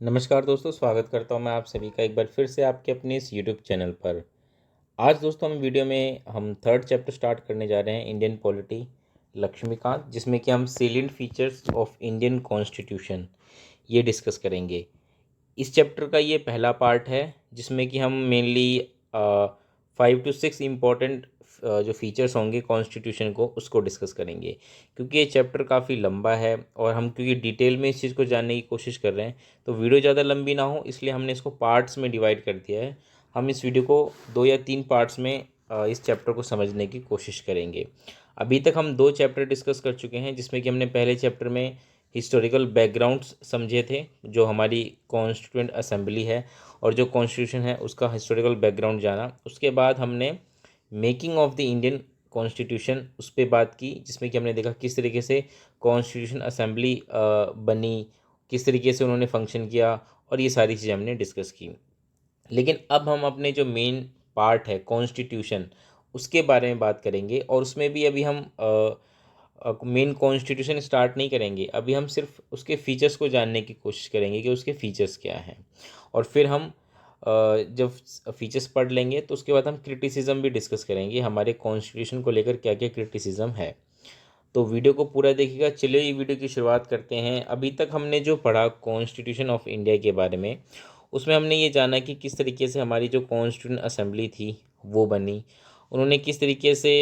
नमस्कार दोस्तों, स्वागत करता हूं मैं आप सभी का एक बार फिर से आपके अपने इस यूट्यूब चैनल पर। आज दोस्तों हम थर्ड चैप्टर स्टार्ट करने जा रहे हैं, इंडियन पॉलिटी लक्ष्मीकांत, जिसमें कि हम salient features of Indian constitution ये डिस्कस करेंगे। इस चैप्टर का ये पहला पार्ट है, जिसमें कि हम मेनली 5 to 6 इम्पॉर्टेंट जो फीचर्स होंगे कॉन्स्टिट्यूशन को उसको डिस्कस करेंगे। क्योंकि ये चैप्टर काफ़ी लंबा है और हम क्योंकि डिटेल में इस चीज़ को जानने की कोशिश कर रहे हैं, तो वीडियो ज़्यादा लंबी ना हो इसलिए हमने इसको पार्ट्स में डिवाइड कर दिया है। हम इस वीडियो को 2 या 3 पार्ट्स में इस चैप्टर को समझने की कोशिश करेंगे। अभी तक हम 2 चैप्टर डिस्कस कर चुके हैं, जिसमें कि हमने पहले चैप्टर में हिस्टोरिकल बैकग्राउंड्स समझे थे, जो हमारी कॉन्स्टिट्यूएंट असेंबली है और जो कॉन्स्टिट्यूशन है उसका हिस्टोरिकल बैकग्राउंड जाना। उसके बाद हमने making of the Indian constitution उस पर बात की, जिसमें कि हमने देखा किस तरीके से कॉन्स्टिट्यूशन असेंबली बनी, किस तरीके से उन्होंने फंक्शन किया, और ये सारी चीज़ें हमने डिस्कस की। लेकिन अब हम अपने जो मेन पार्ट है कॉन्स्टिट्यूशन उसके बारे में बात करेंगे, और उसमें भी अभी हम मेन कॉन्स्टिट्यूशन स्टार्ट नहीं करेंगे। अभी हम सिर्फ उसके फीचर्स को जानने की कोशिश करेंगे कि उसके फीचर्स क्या हैं, और फिर हम जब फीचर्स पढ़ लेंगे तो उसके बाद हम क्रिटिसिज्म भी डिस्कस करेंगे, हमारे कॉन्स्टिट्यूशन को लेकर क्या क्या क्रिटिसिज्म है। तो वीडियो को पूरा देखिएगा। चलिए ये वीडियो की शुरुआत करते हैं। अभी तक हमने जो पढ़ा कॉन्स्टिट्यूशन ऑफ इंडिया के बारे में, उसमें हमने ये जाना कि किस तरीके से हमारी जो कॉन्स्टिट्यूंट असेंबली थी वो बनी। उन्होंने किस तरीके से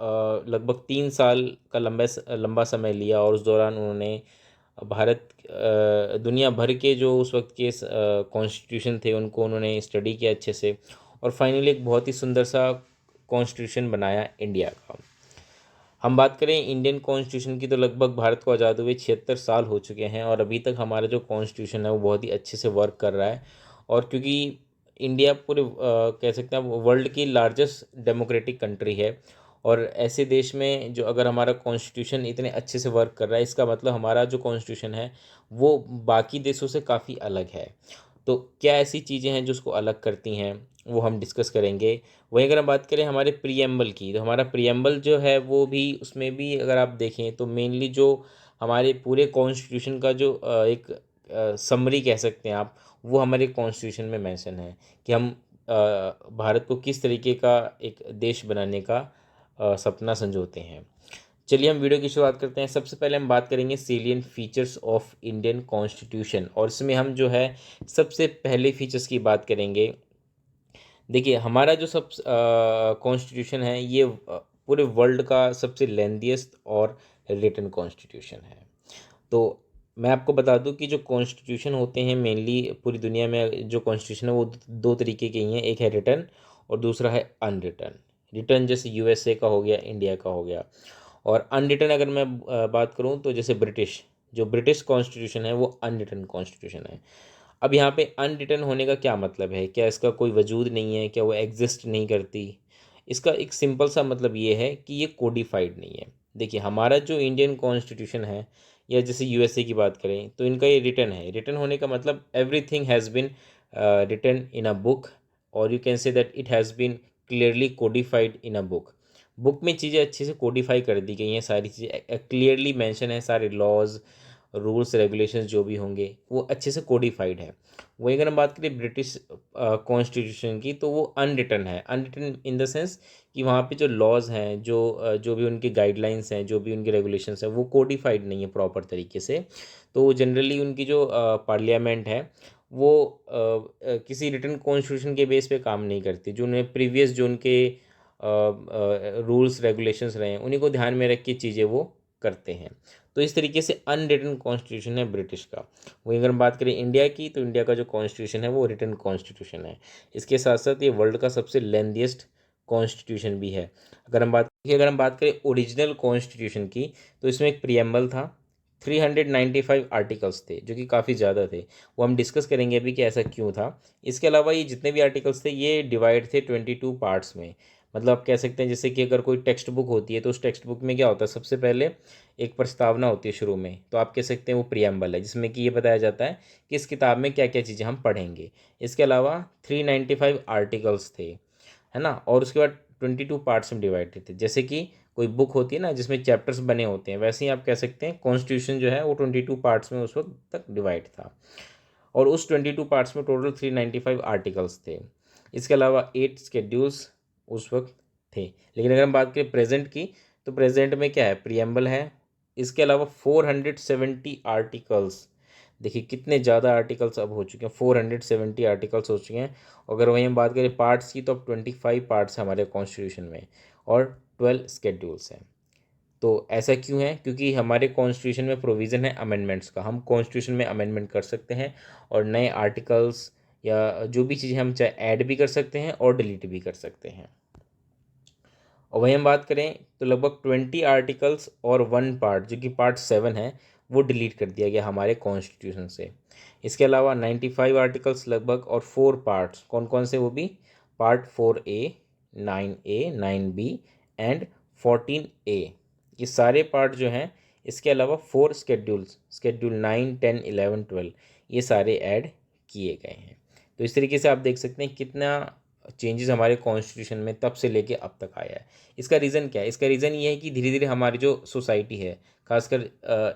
लगभग 3 साल का लंबा समय लिया, और उस दौरान उन्होंने दुनिया भर के जो उस वक्त के कॉन्स्टिट्यूशन थे उनको उन्होंने स्टडी किया अच्छे से, और फाइनली एक बहुत ही सुंदर सा कॉन्स्टिट्यूशन बनाया इंडिया का। हम बात करें इंडियन कॉन्स्टिट्यूशन की, तो लगभग भारत को आज़ाद हुए 76 साल हो चुके हैं, और अभी तक हमारा जो कॉन्स्टिट्यूशन है वो बहुत ही अच्छे से वर्क कर रहा है। और क्योंकि इंडिया पूरे कह सकते हैं वर्ल्ड की लार्जेस्ट डेमोक्रेटिक कंट्री है, और ऐसे देश में जो अगर हमारा कॉन्स्टिट्यूशन इतने अच्छे से वर्क कर रहा है, इसका मतलब हमारा जो कॉन्स्टिट्यूशन है वो बाकी देशों से काफ़ी अलग है। तो क्या ऐसी चीज़ें हैं जो उसको अलग करती हैं, वो हम डिस्कस करेंगे। वहीं अगर हम बात करें हमारे प्रीएम्बल की, तो हमारा प्रीएम्बल जो है वो भी, उसमें भी अगर आप देखें तो मेनली जो हमारे पूरे कॉन्स्टिट्यूशन का जो एक समरी कह सकते हैं आप, वो हमारे कॉन्स्टिट्यूशन में मेंशन है कि हम भारत को किस तरीके का एक देश बनाने का सपना संजोते हैं। चलिए हम वीडियो की शुरुआत करते हैं। सबसे पहले हम बात करेंगे salient features of Indian constitution, और इसमें हम जो है सबसे पहले फीचर्स की बात करेंगे। देखिए हमारा जो सब कॉन्स्टिट्यूशन है ये पूरे वर्ल्ड का सबसे लेंथीएस्ट और रिटन कॉन्स्टिट्यूशन है। तो मैं आपको बता दूं कि जो कॉन्स्टिट्यूशन होते हैं मेनली पूरी दुनिया में, जो कॉन्स्टिट्यूशन है वो 2 तरीके के ही हैं, एक है रिटन और दूसरा है अनरिटन। रिटन जैसे यूएसए का हो गया, इंडिया का हो गया, और अनरिटन अगर मैं बात करूं तो जैसे जो ब्रिटिश कॉन्स्टिट्यूशन है वो अनरिटन कॉन्स्टिट्यूशन है। अब यहाँ पे अनरिटन होने का क्या मतलब है? क्या इसका कोई वजूद नहीं है? क्या वो एग्जिस्ट नहीं करती? इसका एक सिंपल सा मतलब ये है कि ये कोडिफाइड नहीं है। देखिए हमारा जो इंडियन कॉन्स्टिट्यूशन है, या जैसे यूएसए की बात करें तो इनका ये रिटन है। रिटन होने का मतलब everything has been written in a book, और you can say that it has been clearly codified in a book. Book में चीज़ें अच्छे से कोडिफाई कर दी गई हैं, सारी चीज़ें क्लियरली मेंशन है, सारे लॉज रूल्स रेगुलेशंस जो भी होंगे वो अच्छे से कोडिफाइड है। वहीं अगर हम बात करें ब्रिटिश कॉन्स्टिट्यूशन की, तो वो अनरिटन है। अनरिटन इन द सेंस कि वहाँ पे जो लॉज हैं, जो भी उनके गाइडलाइंस हैं, जो भी उनके रेगुलेशंस हैं, वो कोडिफाइड नहीं है प्रॉपर तरीके से। तो जनरली उनकी जो पार्लियामेंट है वो किसी रिटन कॉन्स्टिट्यूशन के बेस पे काम नहीं करती। जो उन्हें प्रीवियस जो उनके रूल्स रेगुलेशंस रहे हैं उन्हीं को ध्यान में रख के चीज़ें वो करते हैं। तो इस तरीके से अनरिटन कॉन्स्टिट्यूशन है ब्रिटिश का। वहीं अगर हम बात करें इंडिया की, तो इंडिया का जो कॉन्स्टिट्यूशन है वो रिटन कॉन्स्टिट्यूशन है। इसके साथ साथ ये वर्ल्ड का सबसे लेंथीएस्ट कॉन्स्टिट्यूशन भी है। अगर हम बात करें ओरिजिनल कॉन्स्टिट्यूशन की, तो इसमें एक प्रियम्बल था, 395 आर्टिकल्स थे जो कि काफ़ी ज़्यादा थे। वो हम डिस्कस करेंगे अभी कि ऐसा क्यों था। इसके अलावा ये जितने भी आर्टिकल्स थे ये डिवाइड थे 22 पार्ट्स में। मतलब आप कह सकते हैं जैसे कि अगर कोई टेक्स्ट बुक होती है तो उस टेक्स्ट बुक में क्या होता है, सबसे पहले एक प्रस्तावना होती है शुरू में, तो आप कह सकते हैं वो प्रियम्बल है, जिसमें कि ये बताया जाता है कि इस किताब में क्या क्या चीज़ें हम पढ़ेंगे। इसके अलावा 395 आर्टिकल्स थे, है ना, और उसके बाद 22 पार्ट्स में डिवाइडेड थे। जैसे कि कोई बुक होती है ना जिसमें चैप्टर्स बने होते हैं, वैसे ही आप कह सकते हैं कॉन्स्टिट्यूशन जो है वो 22 पार्ट्स में उस वक्त तक डिवाइड था। और उस 22 पार्ट्स में टोटल 395 आर्टिकल्स थे। इसके अलावा 8 स्केड्यूल्स उस वक्त थे। लेकिन अगर हम बात करें प्रेजेंट की, तो प्रेजेंट में क्या है, प्रीएम्बल है, इसके अलावा 470 आर्टिकल्स। देखिए कितने ज़्यादा आर्टिकल्स अब हो चुके हैं, 470 आर्टिकल्स हो चुके हैं। अगर वहीं हम बात करें पार्ट्स की, तो अब 25 पार्ट्स हैं हमारे कॉन्स्टिट्यूशन में और 12 स्केड्यूल्स हैं। तो ऐसा क्यों है? क्योंकि हमारे कॉन्स्टिट्यूशन में प्रोविज़न है अमेंडमेंट्स का, हम कॉन्स्टिट्यूशन में अमेंडमेंट कर सकते हैं और नए आर्टिकल्स या जो भी चीज़ें हम चाहे ऐड भी कर सकते हैं और डिलीट भी कर सकते हैं। और वहीं हम बात करें तो लगभग 20 आर्टिकल्स और 1 पार्ट जो कि पार्ट 7 है वो डिलीट कर दिया गया हमारे कॉन्स्टिट्यूशन से। इसके अलावा 95 आर्टिकल्स लगभग और 4 पार्ट्स, कौन कौन से वो भी, part 4A, 9A, 9B and 14A, ये सारे पार्ट जो हैं। इसके अलावा 4 स्केड्यूल्स, स्केड्यूल 9, 10, 11, 12, ये सारे ऐड किए गए हैं। तो इस तरीके से आप देख सकते हैं कितना चेंजेस हमारे कॉन्स्टिट्यूशन में तब से लेके अब तक आया है। इसका रीज़न क्या है? इसका रीज़न ये है कि धीरे धीरे हमारी जो सोसाइटी है, खासकर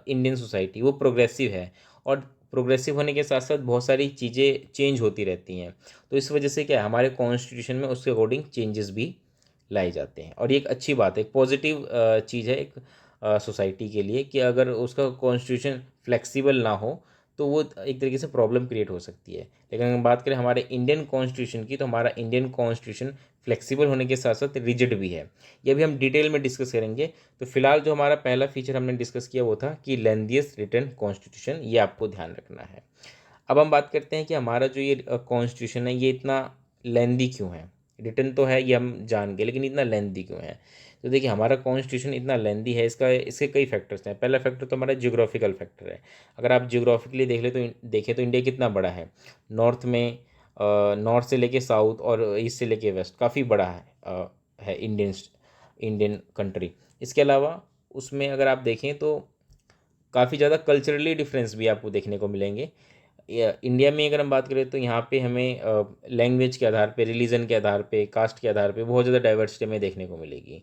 इंडियन सोसाइटी, वो प्रोग्रेसिव है और प्रोग्रेसिव होने के साथ साथ बहुत सारी चीज़ें चेंज होती रहती हैं। तो इस वजह से क्या है, हमारे कॉन्स्टिट्यूशन में उसके अकॉर्डिंग चेंजेस भी लाए जाते हैं और ये एक अच्छी बात है, एक पॉजिटिव चीज़ है एक सोसाइटी के लिए कि अगर उसका कॉन्स्टिट्यूशन फ्लेक्सिबल ना हो तो वो एक तरीके से प्रॉब्लम क्रिएट हो सकती है। लेकिन अगर हम बात करें हमारे इंडियन कॉन्स्टिट्यूशन की, तो हमारा इंडियन कॉन्स्टिट्यूशन फ्लेक्सिबल होने के साथ साथ रिजिड भी है। ये भी हम डिटेल में डिस्कस करेंगे। तो फिलहाल जो हमारा पहला फीचर हमने डिस्कस किया वो था कि लेंथिएस्ट रिटन कॉन्स्टिट्यूशन, ये आपको ध्यान रखना है। अब हम बात करते हैं कि हमारा जो ये कॉन्स्टिट्यूशन है ये इतना लेंदी क्यों है। रिटन तो है ये हम जान गए, लेकिन इतना लेंदी क्यों है? तो देखिए हमारा कॉन्स्टिट्यूशन इतना लेंदी है, इसके कई फैक्टर्स हैं। पहला फैक्टर तो हमारा जियोग्राफिकल फैक्टर है। अगर आप जियोग्राफिकली देखें तो इंडिया कितना बड़ा है। नॉर्थ में नॉर्थ से लेके साउथ और ईस्ट से लेके वेस्ट काफ़ी बड़ा है इंडियन कंट्री। इसके अलावा उसमें अगर आप देखें तो काफ़ी ज़्यादा कल्चरली डिफरेंस भी आपको देखने को मिलेंगे। इंडिया में अगर हम बात करें तो यहाँ पे हमें लैंग्वेज के आधार पे, रिलीजन के आधार पे, कास्ट के आधार पे बहुत ज़्यादा डाइवर्सिटी हमें देखने को मिलेगी।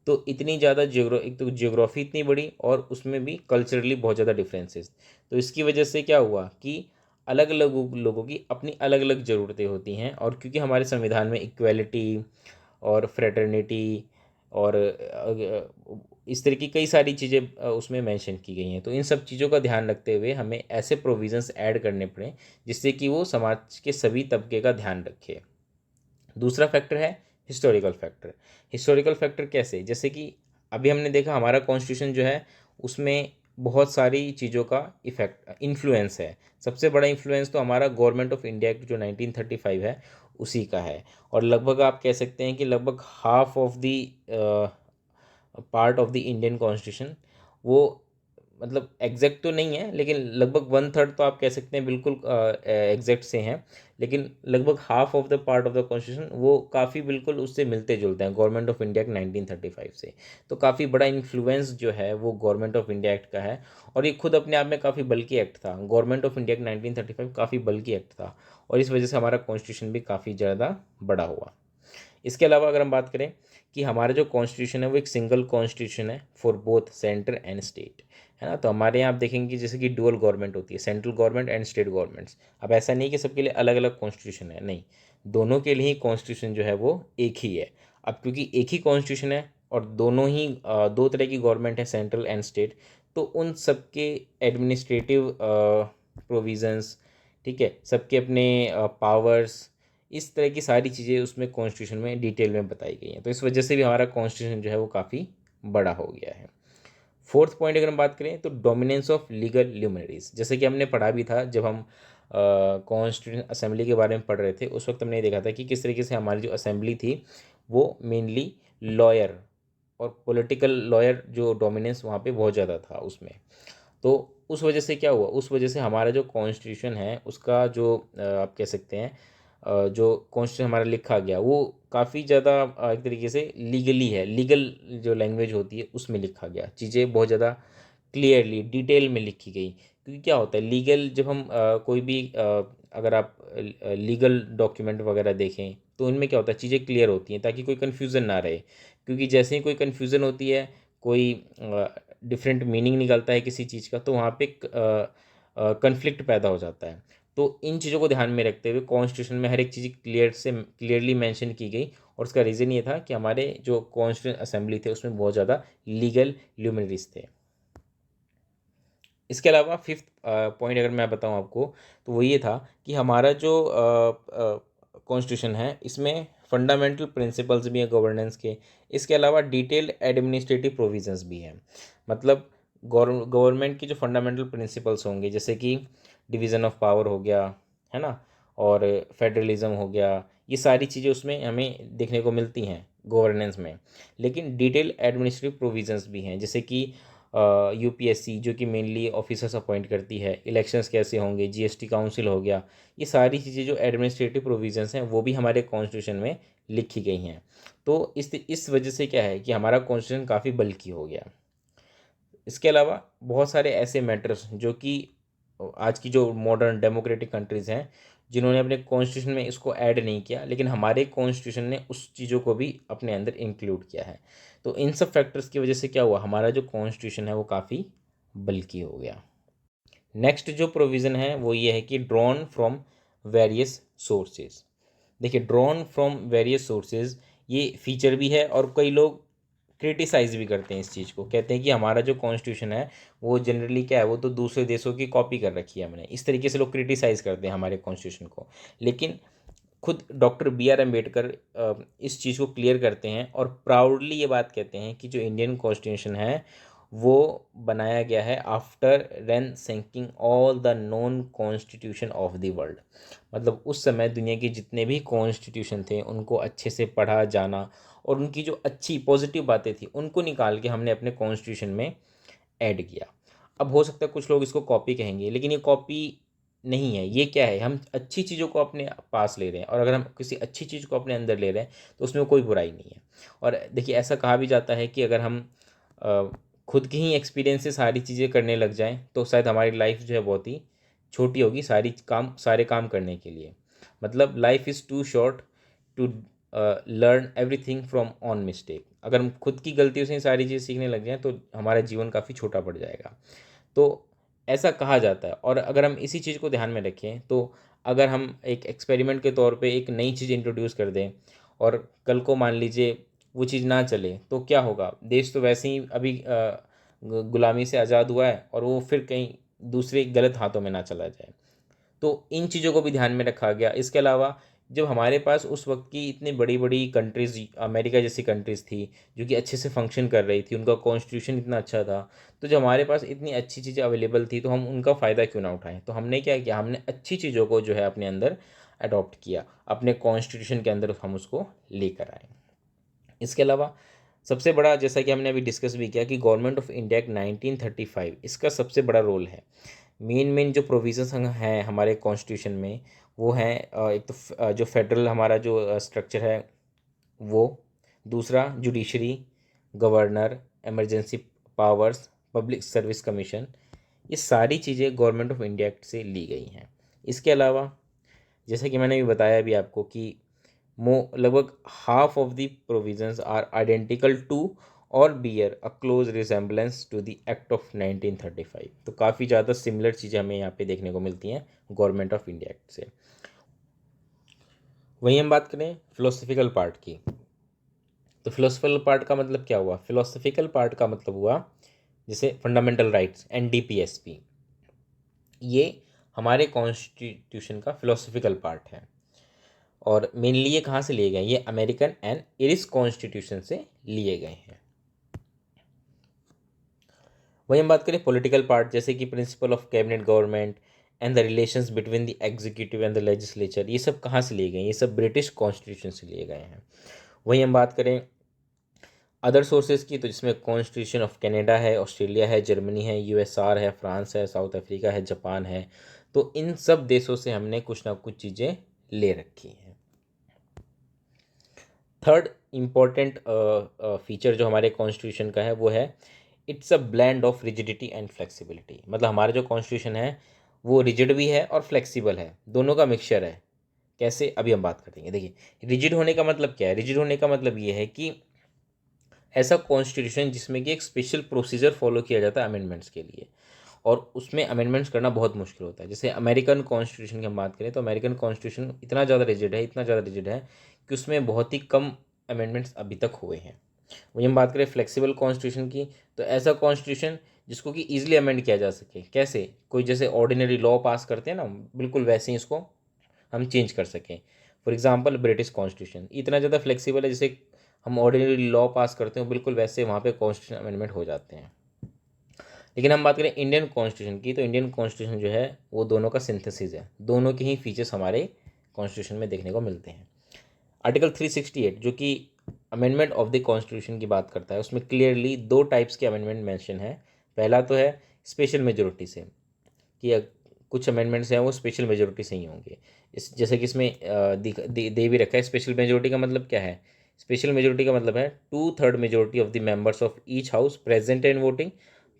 तो इतनी ज़्यादा एक तो जियोग्राफी इतनी बड़ी और उसमें भी कल्चरली बहुत ज़्यादा डिफरेंसेस। तो इसकी वजह से क्या हुआ कि अलग अलग लोगों की अपनी अलग अलग ज़रूरतें होती हैं। और क्योंकि हमारे संविधान में इक्वेलिटी और फ्रेटर्निटी और इस तरह की कई सारी चीज़ें उसमें मेंशन की गई हैं, तो इन सब चीज़ों का ध्यान रखते हुए हमें ऐसे प्रोविज़न्स ऐड करने पड़े जिससे कि वो समाज के सभी तबके का ध्यान रखे। दूसरा फैक्टर है हिस्टोरिकल फैक्टर। हिस्टोरिकल फैक्टर कैसे? जैसे कि अभी हमने देखा हमारा कॉन्स्टिट्यूशन जो है उसमें बहुत सारी चीज़ों का इफेक्ट इन्फ्लुएंस है। सबसे बड़ा इन्फ्लुएंस तो हमारा गवर्नमेंट ऑफ इंडिया एक्ट जो 1935 है उसी का है। और लगभग आप कह सकते हैं कि लगभग half of the part of the Indian constitution, वो मतलब एग्जैक्ट तो नहीं है लेकिन लगभग 1/3 तो आप कह सकते हैं बिल्कुल एग्जैक्ट से हैं। लेकिन लगभग half of the part of the constitution वो काफ़ी बिल्कुल उससे मिलते जुलते हैं गवर्नमेंट ऑफ इंडिया के 1935 से। तो काफ़ी बड़ा इन्फ्लुएंस जो है वो गवर्नमेंट ऑफ इंडिया एक्ट का है। और ये खुद अपने आप में काफ़ी बल्कि एक्ट था। गवर्नमेंट ऑफ इंडिया का 1935 काफ़ी बल्कि एक्ट था और इस वजह से हमारा कॉन्स्टिट्यूशन भी काफ़ी ज़्यादा बड़ा हुआ। इसके अलावा अगर हम बात करें कि हमारा जो कॉन्स्टिट्यूशन है वो एक सिंगल कॉन्स्टिट्यूशन है for both centre and state, है ना। तो हमारे यहाँ आप देखेंगे जैसे कि डुअल गवर्नमेंट होती है, central government and state governments. अब ऐसा नहीं कि सबके लिए अलग अलग कॉन्स्टिट्यूशन है, नहीं, दोनों के लिए ही कॉन्स्टिट्यूशन जो है वो एक ही है। अब क्योंकि एक ही कॉन्स्टिट्यूशन है और दोनों ही दो तरह की गवर्नमेंट है, सेंट्रल एंड स्टेट, तो उन सबके एडमिनिस्ट्रेटिव प्रोविजंस, ठीक है, सबके अपने पावर्स, इस तरह की सारी चीज़ें उसमें कॉन्स्टिट्यूशन में डिटेल में बताई गई हैं। तो इस वजह से भी हमारा कॉन्स्टिट्यूशन जो है वो काफ़ी बड़ा हो गया है। फोर्थ पॉइंट अगर हम बात करें तो डोमिनेंस ऑफ लीगल ल्यूमिनरीज, जैसे कि हमने पढ़ा भी था जब हम कॉन्स्टिट्यूशन असेंबली के बारे में पढ़ रहे थे, उस वक्त हमने देखा था कि किस तरीके से हमारी जो असेंबली थी वो मेनली लॉयर और पॉलिटिकल लॉयर जो डोमिनेंस वहाँ पे बहुत ज़्यादा था उसमें। तो उस वजह से क्या हुआ, उस वजह से हमारा जो कॉन्स्टिट्यूशन है उसका जो आप कह सकते हैं जो कॉन्स्टिट्यूशन हमारा लिखा गया वो काफ़ी ज़्यादा एक तरीके से लीगली है, लीगल जो लैंग्वेज होती है उसमें लिखा गया, चीज़ें बहुत ज़्यादा क्लियरली डिटेल में लिखी गई। क्योंकि क्या होता है लीगल, जब हम कोई भी अगर आप लीगल डॉक्यूमेंट वगैरह देखें तो उनमें क्या होता है, चीज़ें क्लियर होती हैं ताकि कोई कन्फ्यूज़न ना रहे। क्योंकि जैसे ही कोई कन्फ्यूज़न होती है, कोई डिफरेंट मीनिंग निकलता है किसी चीज़ का, तो वहाँ पे कन्फ्लिक्ट पैदा हो जाता है। तो इन चीज़ों को ध्यान में रखते हुए कॉन्स्टिट्यूशन में हर एक चीज़ क्लियरली मेंशन की गई, और उसका रीज़न ये था कि हमारे जो कॉन्स्टिट्यूंट असेंबली थे उसमें बहुत ज़्यादा लीगल ल्यूमिनरीज थे। इसके अलावा फिफ्थ पॉइंट अगर मैं बताऊं आपको, तो वो ये था कि हमारा जो कॉन्स्टिट्यूशन है इसमें फंडामेंटल प्रिंसिपल्स भी हैं गवर्नेंस के। इसके अलावा डिटेल्ड एडमिनिस्ट्रेटिव प्रोविजंस भी हैं। मतलब गवर्नमेंट की जो फंडामेंटल प्रिंसिपल्स होंगे, जैसे कि डिवीज़न ऑफ पावर हो गया, है ना, और फेडरलिज्म हो गया, ये सारी चीज़ें उसमें हमें देखने को मिलती हैं गवर्नेंस में। लेकिन डिटेल एडमिनिस्ट्रेटिव प्रोविजंस भी हैं, जैसे कि यूपीएससी जो कि मेनली ऑफिसर्स अपॉइंट करती है, इलेक्शंस कैसे होंगे, जीएसटी काउंसिल हो गया, ये सारी चीज़ें जो एडमिनिस्ट्रेटिव प्रोविजंस हैं वो भी हमारे कॉन्स्टिट्यूशन में लिखी गई हैं। तो इस वजह से क्या है कि हमारा कॉन्स्टिट्यूशन काफ़ी बल्कि हो गया। इसके अलावा बहुत सारे ऐसे मैटर्स जो कि आज की जो मॉडर्न डेमोक्रेटिक कंट्रीज़ हैं जिन्होंने अपने कॉन्स्टिट्यूशन में इसको ऐड नहीं किया, लेकिन हमारे कॉन्स्टिट्यूशन ने उस चीज़ों को भी अपने अंदर इंक्लूड किया है। तो इन सब फैक्टर्स की वजह से क्या हुआ, हमारा जो कॉन्स्टिट्यूशन है वो काफ़ी बल्कि हो गया। नेक्स्ट जो प्रोविज़न है वो ये है कि ड्रॉन फ्रॉम वेरियस सोर्सेज। देखिए, ड्रॉन फ्रॉम वेरियस सोर्सेज ये फीचर भी है, और कई लोग क्रिटिसाइज़ भी करते हैं इस चीज़ को, कहते हैं कि हमारा जो कॉन्स्टिट्यूशन है वो जनरली क्या है, वो तो दूसरे देशों की कॉपी कर रखी है हमने। इस तरीके से लोग क्रिटिसाइज़ करते हैं हमारे कॉन्स्टिट्यूशन को। लेकिन खुद डॉक्टर बी आर अम्बेडकर इस चीज़ को क्लियर करते हैं और प्राउडली ये बात कहते हैं कि जो इंडियन कॉन्स्टिट्यूशन है वो बनाया गया है after then sinking all the non constitution of the world. मतलब उस समय दुनिया के जितने भी कॉन्स्टिट्यूशन थे उनको अच्छे से पढ़ा जाना, और उनकी जो अच्छी पॉजिटिव बातें थी उनको निकाल के हमने अपने कॉन्स्टिट्यूशन में ऐड किया। अब हो सकता है कुछ लोग इसको कॉपी कहेंगे, लेकिन ये कॉपी नहीं है। ये क्या है, हम अच्छी चीज़ों को अपने पास ले रहे हैं, और अगर हम किसी अच्छी चीज़ को अपने अंदर ले रहे हैं तो उसमें कोई बुराई नहीं है। और देखिए, ऐसा कहा भी जाता है कि अगर हम अ, खुद की ही एक्सपीरियंस से सारी चीज़ें करने लग जाएं तो शायद हमारी लाइफ जो है बहुत ही छोटी होगी सारे काम करने के लिए। मतलब life is too short to learn everything from own mistake. अगर हम खुद की गलतियों से ही सारी चीज़ सीखने लग जाएं तो हमारा जीवन काफ़ी छोटा पड़ जाएगा। तो ऐसा कहा जाता है, और अगर हम इसी चीज़ को ध्यान में रखें तो अगर हम एक एक्सपेरिमेंट के तौर पे एक नई चीज़ इंट्रोड्यूस कर दें और कल को मान लीजिए वो चीज़ ना चले, तो क्या होगा। देश तो वैसे ही अभी गुलामी से आज़ाद हुआ है, और वो फिर कहीं दूसरे गलत हाथों में ना चला जाए। तो इन चीज़ों को भी ध्यान में रखा गया। इसके अलावा जब हमारे पास उस वक्त की इतनी बड़ी बड़ी कंट्रीज़, अमेरिका जैसी कंट्रीज़ थी जो कि अच्छे से फंक्शन कर रही थी, उनका कॉन्स्टिट्यूशन इतना अच्छा था, तो जब हमारे पास इतनी अच्छी चीज़ें अवेलेबल थी तो हम उनका फ़ायदा क्यों ना उठाएं। तो हमने क्या किया, हमने अच्छी चीज़ों को जो है अपने अंदर अडॉप्ट किया, अपने कॉन्स्टिट्यूशन के अंदर हम उसको लेकर आए। इसके अलावा सबसे बड़ा, जैसा कि हमने अभी डिस्कस भी किया, कि गवर्नमेंट ऑफ इंडिया एक्ट 1935, इसका सबसे बड़ा रोल है। मेन जो प्रोविजंस हैं हमारे कॉन्स्टिट्यूशन में वो हैं, एक तो जो फेडरल हमारा जो स्ट्रक्चर है वो, दूसरा judiciary, governor, emergency powers, public service commission, ये सारी चीज़ें गवर्नमेंट ऑफ इंडिया एक्ट से ली गई हैं। इसके अलावा जैसा कि मैंने भी बताया भी आपको कि लगभग half of the provisions are identical to और bear a close resemblance to the act of 1935। तो काफ़ी ज़्यादा सिमिलर चीज़ें हमें यहाँ पे देखने को मिलती हैं गवर्नमेंट ऑफ इंडिया एक्ट से। वहीं हम बात करें फिलोसफिकल पार्ट की, तो फिलोसफिकल पार्ट का मतलब क्या हुआ, फिलोसफिकल पार्ट का मतलब हुआ जैसे फंडामेंटल राइट्स, एनडीपीएसपी, ये हमारे कॉन्स्टिट्यूशन का फिलोसफिकल पार्ट है। और मेनली ये कहाँ से लिए गए, ये अमेरिकन एंड इरिश कॉन्स्टिट्यूशन से लिए गए हैं। वहीं हम बात करें पॉलिटिकल पार्ट, जैसे कि principle of cabinet government and the relations between the executive and the legislature, ये सब कहाँ से लिए गए, ये सब ब्रिटिश कॉन्स्टिट्यूशन से लिए गए हैं। वहीं हम बात करें अदर सोर्सेज की, तो जिसमें कॉन्स्टिट्यूशन ऑफ कनाडा है, ऑस्ट्रेलिया है, जर्मनी है, यूएसआर है, फ्रांस है, साउथ अफ्रीका है, जापान है। तो इन सब देशों से हमने कुछ ना कुछ चीज़ें ले रखी हैं। थर्ड इम्पॉर्टेंट फीचर जो हमारे कॉन्स्टिट्यूशन का है वो है, it's a blend of rigidity and flexibility. मतलब हमारा जो कॉन्स्टिट्यूशन है वो रिजिड भी है और फ्लेक्सिबल है, दोनों का मिक्सचर है। कैसे, अभी हम बात करेंगे। देखिए, रिजिड होने का मतलब क्या है, रिजिड होने का मतलब ये है कि ऐसा कॉन्स्टिट्यूशन जिसमें कि एक स्पेशल प्रोसीजर फॉलो किया जाता है अमेंडमेंट्स के लिए, और उसमें अमेंडमेंट्स करना बहुत मुश्किल होता है। जैसे अमेरिकन कॉन्स्टिट्यूशन की हम बात करें तो अमेरिकन कॉन्स्टिट्यूशन इतना ज़्यादा रिजिड है कि उसमें बहुत ही कम अमेंडमेंट्स अभी तक हुए हैं। वही हम बात करें फ्लेक्सिबल कॉन्स्टिट्यूशन की, तो ऐसा कॉन्स्टिट्यूशन जिसको कि ईजिली अमेंड किया जा सके। कैसे? कोई जैसे ऑर्डिनरी लॉ पास करते हैं ना, बिल्कुल वैसे ही इसको हम चेंज कर सकें। फॉर एग्जांपल ब्रिटिश कॉन्स्टिट्यूशन इतना ज़्यादा फ्लेक्सिबल है, जैसे हम ऑर्डिनरी लॉ पास करते हैं बिल्कुल वैसे वहाँ पे कॉन्स्टिट्यूशन अमेंडमेंट हो जाते हैं। लेकिन हम बात करें इंडियन कॉन्स्टिट्यूशन की, तो इंडियन कॉन्स्टिट्यूशन जो है वो दोनों का सिंथेसिस है, दोनों के ही फीचर्स हमारे कॉन्स्टिट्यूशन में देखने को मिलते हैं। आर्टिकल 368 जो कि अमेंडमेंट ऑफ द कॉन्स्टिट्यूशन की बात करता है, उसमें क्लियरली दो टाइप्स के अमेंडमेंट मेंशन है। पहला तो है स्पेशल मेजोरिटी से, कि कुछ अमेंडमेंट्स हैं वो स्पेशल मेजोरिटी से ही होंगे। इस जैसे कि इसमें दे भी रखा है। स्पेशल मेजोरिटी का मतलब क्या है? स्पेशल मेजोरिटी का मतलब है 2/3 majority of the members of each house present and voting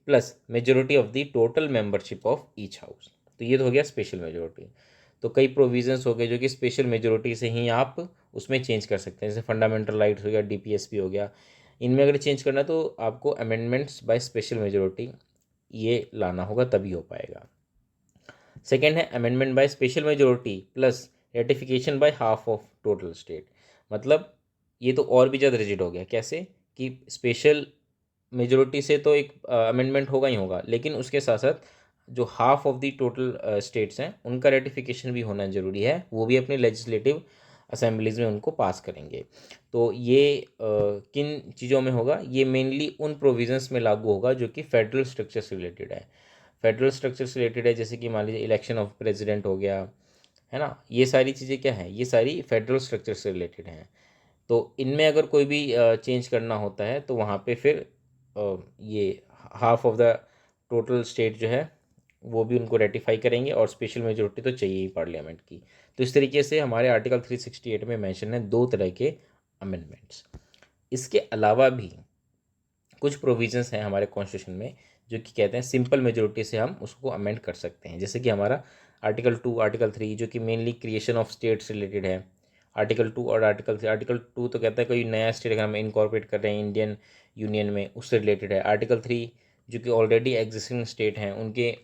plus majority of the total membership of each house. तो ये तो हो गया स्पेशल मेजोरिटी। तो कई प्रोविजंस हो गए जो कि स्पेशल मेजोरिटी से ही आप उसमें चेंज कर सकते हैं, जैसे फंडामेंटल राइट्स हो गया, डीपीएसपी हो गया। इनमें अगर चेंज करना तो आपको अमेंडमेंट्स बाय स्पेशल मेजोरिटी ये लाना होगा, तभी हो पाएगा। सेकेंड है amendment by special majority plus ratification by half of total state. मतलब ये तो और भी ज़्यादा रिजिड हो गया। कैसे? कि स्पेशल मेजोरिटी से तो एक अमेंडमेंट होगा ही होगा, लेकिन उसके साथ साथ जो half of the total states हैं उनका रेटिफिकेशन भी होना ज़रूरी है, वो भी अपने लेजिस्लेटिव असेंबलीज में उनको पास करेंगे। तो ये किन चीज़ों में होगा? ये मेनली उन प्रोविजंस में लागू होगा जो कि फेडरल स्ट्रक्चर से रिलेटेड है। फेडरल स्ट्रक्चर से रिलेटेड है, जैसे कि मान लीजिए इलेक्शन ऑफ प्रेसिडेंट हो गया, है ना। ये सारी चीज़ें क्या हैं? ये सारी फेडरल स्ट्रक्चर से रिलेटेड हैं। तो इनमें अगर कोई भी चेंज करना होता है तो वहाँ पे फिर ये half of the total state जो है वो भी उनको रेटिफाई करेंगे, और स्पेशल मेजोरिटी तो चाहिए ही पार्लियामेंट की। तो इस तरीके से हमारे आर्टिकल 368 में मेंशन है दो तरह के अमेंडमेंट्स। इसके अलावा भी कुछ प्रोविजंस हैं हमारे कॉन्स्टिट्यूशन में जो कि कहते हैं सिंपल मेजोरिटी से हम उसको अमेंड कर सकते हैं। जैसे कि हमारा आर्टिकल 2, आर्टिकल 3 जो कि mainly creation of states related है। आर्टिकल 2 और आर्टिकल 3। आर्टिकल 2 तो कहता है कोई नया स्टेट अगर हम इनकॉर्पोरेट कर रहे हैं इंडियन यूनियन में, उससे रिलेटेड है। आर्टिकल 3 जो कि ऑलरेडी एग्जिस्टिंग स्टेट हैं उनके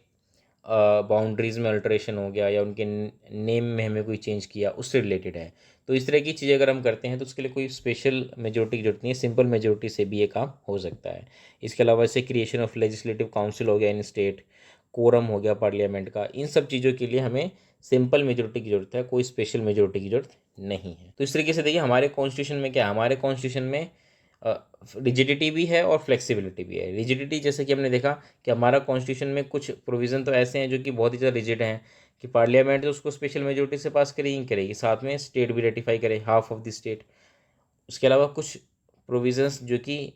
बाउंड्रीज़ में अल्टरेशन हो गया या उनके नेम में हमें कोई चेंज किया, उससे रिलेटेड है। तो इस तरह की चीज़ें अगर हम करते हैं तो उसके लिए कोई स्पेशल मेजोरिटी की जरूरत नहीं है, सिंपल मेजोरिटी से भी ये काम हो सकता है। इसके अलावा जैसे क्रिएशन ऑफ लेजिस्लेटिव काउंसिल हो गया इन स्टेट, कोरम हो गया पार्लियामेंट का, इन सब चीज़ों के लिए हमें सिंपल मेजोरिटी की ज़रूरत है, कोई स्पेशल मेजोरिटी की ज़रूरत नहीं है। तो इस तरीके से देखिए हमारे कॉन्स्टिट्यूशन में क्या है, हमारे कॉन्स्टिट्यूशन में रिजिडिटी भी है और फ्लेक्सिबिलिटी भी है। रिजिडिटी जैसे कि हमने देखा कि हमारा कॉन्स्टिट्यूशन में कुछ प्रोविज़न तो ऐसे हैं जो कि बहुत ही ज़्यादा रिजिड हैं, कि पार्लियामेंट तो उसको स्पेशल मेजोरिटी से पास करेगी ही करेगी, साथ में स्टेट भी रेटिफाई करे, हाफ ऑफ द स्टेट। उसके अलावा कुछ प्रोविज़न्स जो कि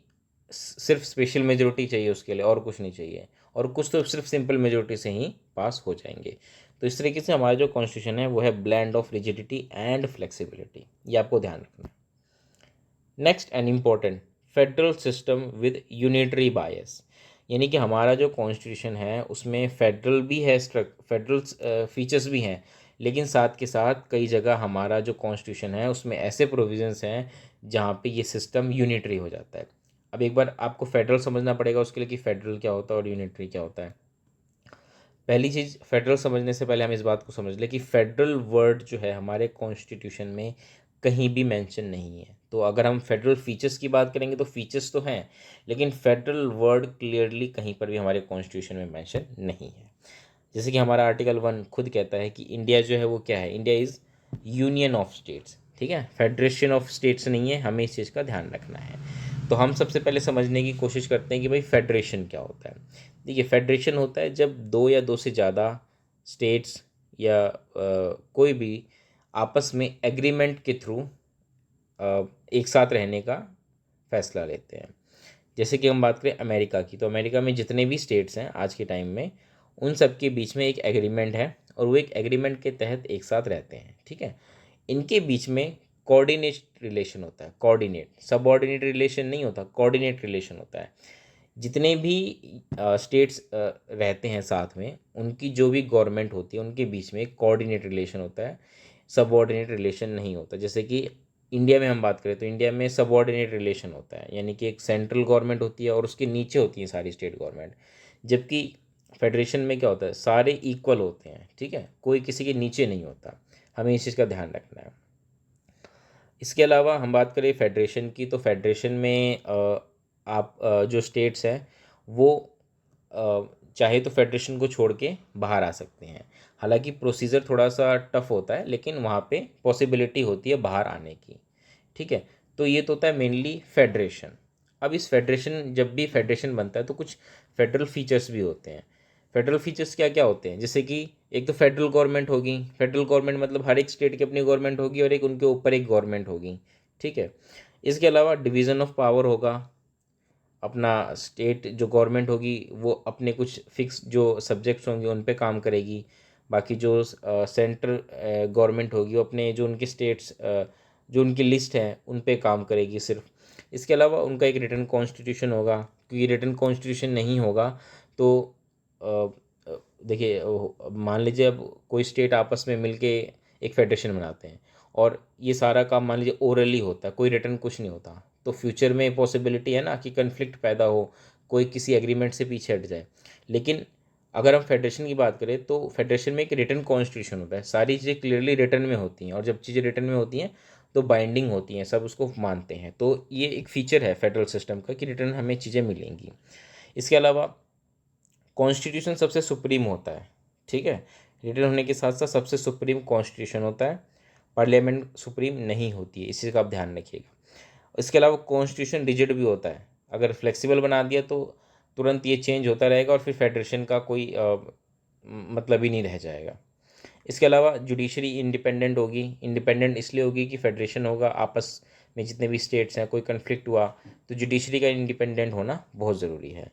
सिर्फ स्पेशल मेजोरिटी चाहिए उसके लिए, और कुछ नहीं चाहिए, और कुछ तो सिर्फ सिंपल मेजोरिटी से ही पास हो जाएंगे। तो इस तरीके से हमारा जो कॉन्स्टिट्यूशन है वो है blend of rigidity and flexibility, ये आपको ध्यान रखना है। Next and important, federal system with unitary बायस। यानी कि हमारा जो कॉन्स्टिट्यूशन है उसमें फेडरल भी है, फेडरल फीचर्स भी हैं, लेकिन साथ के साथ कई जगह हमारा जो कॉन्स्टिट्यूशन है उसमें ऐसे प्रोविजंस हैं जहाँ पे ये सिस्टम यूनिटरी हो जाता है। अब एक बार आपको फेडरल समझना पड़ेगा उसके लिए कि फेडरल क्या होता है और यूनिटरी क्या होता है। पहली चीज़, फेडरल समझने से पहले हम इस बात को समझ लें कि फेडरल वर्ड जो है हमारे कॉन्स्टिट्यूशन में कहीं भी मेंशन नहीं है। तो अगर हम फेडरल फीचर्स की बात करेंगे तो फीचर्स तो हैं, लेकिन फेडरल वर्ड क्लियरली कहीं पर भी हमारे कॉन्स्टिट्यूशन में मेंशन नहीं है। जैसे कि हमारा आर्टिकल 1 खुद कहता है कि इंडिया जो है वो क्या है, India is union of states. ठीक है, फेडरेशन ऑफ स्टेट्स नहीं है, हमें इस चीज़ का ध्यान रखना है। तो हम सबसे पहले समझने की कोशिश करते हैं कि भाई फेडरेशन क्या होता है। देखिए, फेडरेशन होता है जब दो या दो से ज़्यादा स्टेट्स या कोई भी आपस में एग्रीमेंट के थ्रू एक साथ रहने का फैसला लेते हैं। जैसे कि हम बात करें अमेरिका की, तो अमेरिका में जितने भी स्टेट्स हैं आज के टाइम में, उन सब के बीच में एक एग्रीमेंट है और वो एक एग्रीमेंट के तहत एक साथ रहते हैं। ठीक है, इनके बीच में कोऑर्डिनेट रिलेशन होता है। कोऑर्डिनेट, सबऑर्डिनेट रिलेशन नहीं होता, कोऑर्डिनेट रिलेशन होता है। जितने भी स्टेट्स रहते हैं साथ में, उनकी जो भी गवर्नमेंट होती है उनके बीच में एक कोऑर्डिनेट रिलेशन होता है, सबऑर्डिनेट रिलेशन नहीं होता। जैसे कि इंडिया में हम बात करें तो इंडिया में सबऑर्डिनेट रिलेशन होता है, यानी कि एक सेंट्रल गवर्नमेंट होती है और उसके नीचे होती है सारी स्टेट गवर्नमेंट। जबकि फेडरेशन में क्या होता है, सारे इक्वल होते हैं, ठीक है, कोई किसी के नीचे नहीं होता, हमें इस चीज़ का ध्यान रखना है। इसके अलावा हम बात करें फेडरेशन की, तो फेडरेशन में आप जो स्टेट्स हैं वो चाहे तो फेडरेशन को छोड़ के बाहर आ सकते हैं। हालांकि प्रोसीजर थोड़ा सा टफ होता है, लेकिन वहाँ पे पॉसिबिलिटी होती है बाहर आने की, ठीक है। तो ये तो होता है मेनली फेडरेशन। अब इस फेडरेशन, जब भी फेडरेशन बनता है तो कुछ फेडरल फीचर्स भी होते हैं। फेडरल फीचर्स क्या क्या होते हैं, जैसे कि एक तो फेडरल गवर्नमेंट होगी। फेडरल गवर्नमेंट मतलब हर एक स्टेट की अपनी गवर्नमेंट होगी और एक उनके ऊपर एक गवर्नमेंट होगी, ठीक है। इसके अलावा डिवीज़न ऑफ पावर होगा। अपना स्टेट जो गवर्नमेंट होगी वो अपने कुछ फिक्स जो सब्जेक्ट्स होंगे उन पे काम करेगी। बाकी जो सेंट्रल गवर्नमेंट होगी वो अपने जो उनके स्टेट्स जो उनकी लिस्ट है उन पे काम करेगी सिर्फ। इसके अलावा उनका एक रिटन कॉन्स्टिट्यूशन होगा, क्योंकि रिटन कॉन्स्टिट्यूशन नहीं होगा तो अ, देखिए मान लीजिए अब कोई स्टेट आपस में मिलके एक फेडरेशन बनाते हैं और ये सारा काम मान लीजिए ओरली होता है, कोई रिटर्न कुछ नहीं होता, तो फ्यूचर में पॉसिबिलिटी है ना कि कन्फ्लिक्ट पैदा हो, कोई किसी एग्रीमेंट से पीछे हट जाए। लेकिन अगर हम फेडरेशन की बात करें तो फेडरेशन में एक रिटर्न कॉन्स्टिट्यूशन होता है, सारी चीज़ें क्लियरली रिटर्न में होती हैं, और जब चीज़ें रिटर्न में होती हैं तो बाइंडिंग होती हैं, सब उसको मानते हैं। तो ये एक फ़ीचर है फेडरल सिस्टम का कि रिटर्न हमें चीज़ें मिलेंगी। इसके अलावा कॉन्स्टिट्यूशन सबसे सुप्रीम होता है, ठीक है। रिटर्न होने के साथ साथ सबसे सुप्रीम कॉन्स्टिट्यूशन होता है, पार्लियामेंट सुप्रीम नहीं होती है, इस चीज़ का आप ध्यान रखिएगा। इसके अलावा कॉन्स्टिट्यूशन रिजिड भी होता है, अगर फ्लेक्सिबल बना दिया तो तुरंत ये चेंज होता रहेगा और फिर फेडरेशन का कोई मतलब ही नहीं रह जाएगा। इसके अलावा जुडिशरी इंडिपेंडेंट होगी। इंडिपेंडेंट इसलिए होगी कि फेडरेशन होगा, आपस में जितने भी स्टेट्स हैं कोई कन्फ्लिक्ट हुआ तो जुडिशरी का इंडिपेंडेंट होना बहुत ज़रूरी है।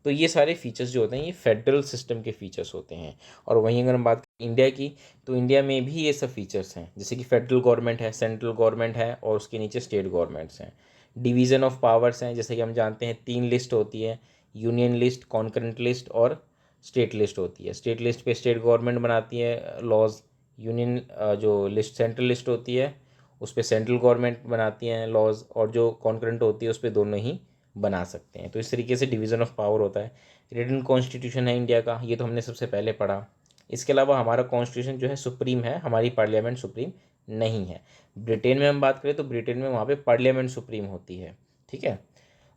तो ये सारे फीचर्स जो होते हैं ये फेडरल सिस्टम के फीचर्स होते हैं। और वहीं अगर हम बात करें इंडिया की, तो इंडिया में भी ये सब फीचर्स हैं, जैसे कि फेडरल गवर्नमेंट है, सेंट्रल गवर्नमेंट है और उसके नीचे स्टेट गवर्नमेंट्स हैं। डिवीज़न ऑफ पावर्स हैं, जैसे कि हम जानते हैं 3 लिस्ट होती है, यूनियन लिस्ट, कॉन्करेंट लिस्ट और स्टेट लिस्ट होती है। स्टेट लिस्ट पे स्टेट गवर्नमेंट बनाती है लॉज। यूनियन जो लिस्ट सेंट्रल लिस्ट होती है उस पर सेंट्रल गवर्नमेंट बनाती हैं लॉज, और जो कॉन्करेंट होती है उस पर दोनों ही बना सकते हैं। तो इस तरीके से डिवीज़न ऑफ पावर होता है। रिटन कॉन्स्टिट्यूशन है इंडिया का, ये तो हमने सबसे पहले पढ़ा। इसके अलावा हमारा कॉन्स्टिट्यूशन जो है सुप्रीम है, हमारी पार्लियामेंट सुप्रीम नहीं है। ब्रिटेन में हम बात करें तो ब्रिटेन में वहाँ पे पार्लियामेंट सुप्रीम होती है, ठीक है।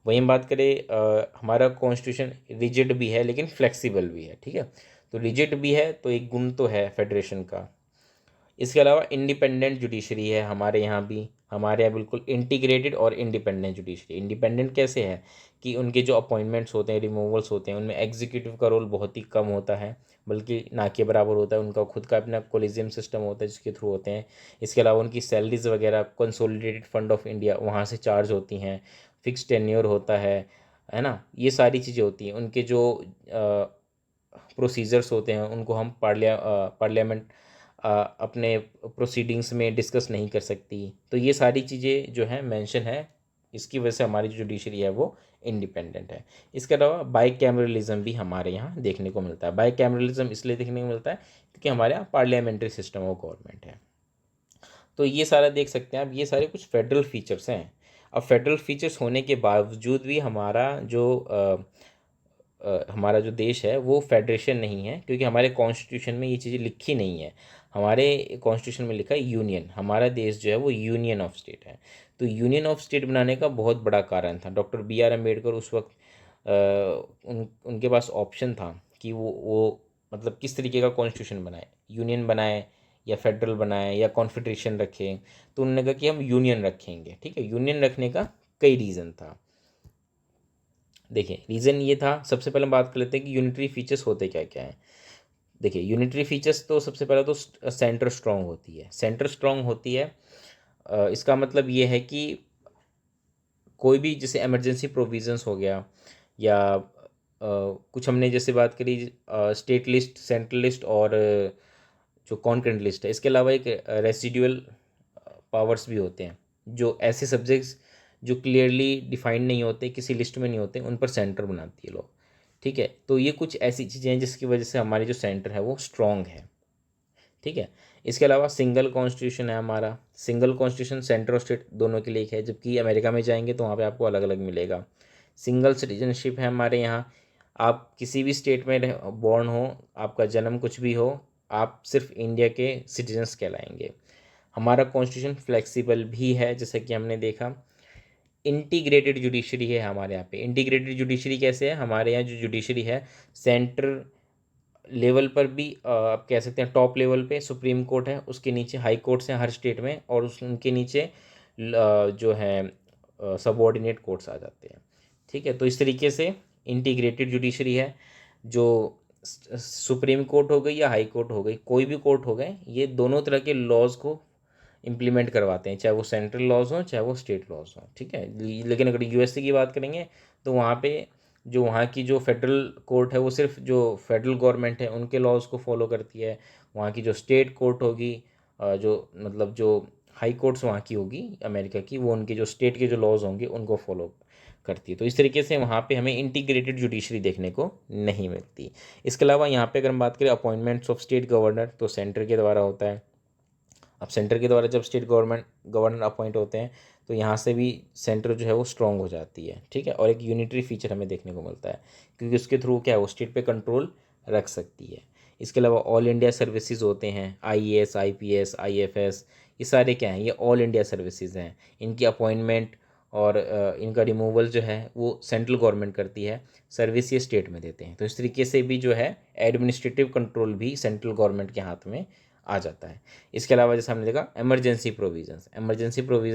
वहीं हम बात करें हमारा कॉन्स्टिट्यूशन रिजिड भी है लेकिन फ्लेक्सिबल भी है, ठीक है। तो रिजिड भी है तो एक गुण तो है फेडरेशन का। इसके अलावा इंडिपेंडेंट जुडिशरी है हमारे यहाँ भी, हमारे यहाँ बिल्कुल इंटीग्रेटेड और इंडिपेंडेंट जुडिशरी। इंडिपेंडेंट कैसे है कि उनके जो अपॉइंटमेंट्स होते हैं, रिमूवल्स होते हैं, उनमें एग्जीक्यूटिव का रोल बहुत ही कम होता है, बल्कि ना के बराबर होता है। उनका खुद का अपना कोलिजियम सिस्टम होता है जिसके थ्रू होते हैं। इसके अलावा उनकी सैलरीज वगैरह कंसोलिडेटेड फंड ऑफ इंडिया वहाँ से चार्ज होती हैं, फिक्स टेन्योर होता है ना। ये सारी चीज़ें होती हैं। उनके जो प्रोसीजर्स होते हैं उनको हम पार्लियामेंट अपने प्रोसीडिंग्स में डिस्कस नहीं कर सकती। तो ये सारी चीज़ें जो हैं मेंशन है, इसकी वजह से हमारी जो जुडिशरी है वो इंडिपेंडेंट है। इसके अलावा बाईकैमरलिज्म भी हमारे यहाँ देखने को मिलता है। बाईकैमरलिज्म इसलिए देखने को मिलता है क्योंकि हमारे यहाँ पार्लियामेंट्री सिस्टम ऑफ गवर्नमेंट है। तो ये सारा देख सकते हैं आप, ये सारे कुछ फेडरल फीचर्स हैं। अब फेडरल फीचर्स होने के बावजूद भी हमारा जो देश है वो फेडरेशन नहीं है, क्योंकि हमारे कॉन्स्टिट्यूशन में ये चीज़ें लिखी नहीं है। हमारे कॉन्स्टिट्यूशन में लिखा है यूनियन, हमारा देश जो है वो यूनियन ऑफ स्टेट है। तो यूनियन ऑफ स्टेट बनाने का बहुत बड़ा कारण था, डॉक्टर B.R. अम्बेडकर उस वक्त उनके पास ऑप्शन था कि वो मतलब किस तरीके का कॉन्स्टिट्यूशन बनाए, यूनियन बनाए या फेडरल बनाए या कॉन्फेडरेशन रखें। तो उन्होंने कहा कि हम यूनियन रखेंगे, ठीक है। यूनियन रखने का कई रीज़न था। देखिए रीज़न ये था, सबसे पहले हम बात कर लेते हैं कि यूनिटरी फीचर्स होते क्या क्या हैं। देखिए यूनिटरी फीचर्स तो सबसे पहले तो सेंटर स्ट्रांग होती है। सेंटर स्ट्रांग होती है इसका मतलब ये है कि कोई भी जैसे इमरजेंसी प्रोविजंस हो गया या कुछ हमने जैसे बात करी स्टेट लिस्ट, सेंट्रल लिस्ट और जो कॉन्करेंट लिस्ट है, इसके अलावा एक रेसिडुअल पावर्स भी होते हैं, जो ऐसे सब्जेक्ट्स जो क्लियरली डिफाइंड नहीं होते, किसी लिस्ट में नहीं होते, उन पर सेंटर बनाती है लॉ, ठीक है। तो ये कुछ ऐसी चीज़ें हैं जिसकी वजह से हमारी जो सेंटर है वो स्ट्रॉन्ग है, ठीक है। इसके अलावा सिंगल कॉन्स्टिट्यूशन है हमारा। सिंगल कॉन्स्टिट्यूशन सेंटर और स्टेट दोनों के लिए एक है, जबकि अमेरिका में जाएंगे तो वहाँ पे आपको अलग अलग मिलेगा। सिंगल सिटीजनशिप है हमारे यहाँ। आप किसी भी स्टेट में बॉर्न हो, आपका जन्म कुछ भी हो, आप सिर्फ इंडिया के सिटीजन्स कहलाएंगे। हमारा कॉन्स्टिट्यूशन फ्लेक्सिबल भी है, जैसे कि हमने देखा। इंटीग्रेटेड जुडिशरी है हमारे यहाँ पे। इंटीग्रेटेड जुडिशरी कैसे है? हमारे यहाँ जो जुडिशरी है, सेंटर लेवल पर भी आप कह सकते हैं टॉप लेवल पे सुप्रीम कोर्ट है, उसके नीचे हाई कोर्ट्स हैं हर स्टेट में, और उनके नीचे जो है सबऑर्डिनेट कोर्ट्स आ जाते हैं। ठीक है, तो इस तरीके से इंटीग्रेटेड जुडिशरी है। जो सुप्रीम कोर्ट हो गई या हाई कोर्ट हो गई, कोई भी कोर्ट हो गए, ये दोनों तरह के लॉज को इम्प्लीमेंट करवाते हैं, चाहे वो सेंट्रल लॉज हों चाहे वो स्टेट लॉज हों। ठीक है, लेकिन अगर यूएसए की बात करेंगे तो वहाँ पे जो वहाँ की जो फेडरल कोर्ट है वो सिर्फ जो फेडरल गवर्नमेंट है उनके लॉज को फॉलो करती है। वहाँ की जो स्टेट कोर्ट होगी, जो मतलब जो हाई कोर्ट्स वहाँ की होगी अमेरिका की, वो उनके जो स्टेट के जो लॉज होंगे उनको फॉलो करती है। तो इस तरीके से वहाँ पे हमें इंटीग्रेटेड जुडिशरी देखने को नहीं मिलती। इसके अलावा यहाँ पे अगर हम बात करें अपॉइंटमेंट्स ऑफ स्टेट गवर्नर, तो सेंटर के द्वारा होता है। अब सेंटर के द्वारा जब स्टेट गवर्नर अपॉइंट होते हैं तो यहाँ से भी सेंटर जो है वो स्ट्रॉन्ग हो जाती है। ठीक है, और एक यूनिटरी फीचर हमें देखने को मिलता है, क्योंकि उसके थ्रू क्या है, वो स्टेट पे कंट्रोल रख सकती है। इसके अलावा ऑल इंडिया सर्विसेज होते हैं, आईएएस, आईपीएस, आईएफएस, ये सारे क्या हैं, ये ऑल इंडिया सर्विसेज हैं। इनकी अपॉइंटमेंट और इनका रिमूवल जो है वो सेंट्रल गवर्नमेंट करती है, सर्विस ये स्टेट में देते हैं। तो इस तरीके से भी जो है एडमिनिस्ट्रेटिव कंट्रोल भी सेंट्रल गवर्नमेंट के हाथ में आ जाता है। इसके अलावा जैसे हमने देखा इमरजेंसी प्रोविजंस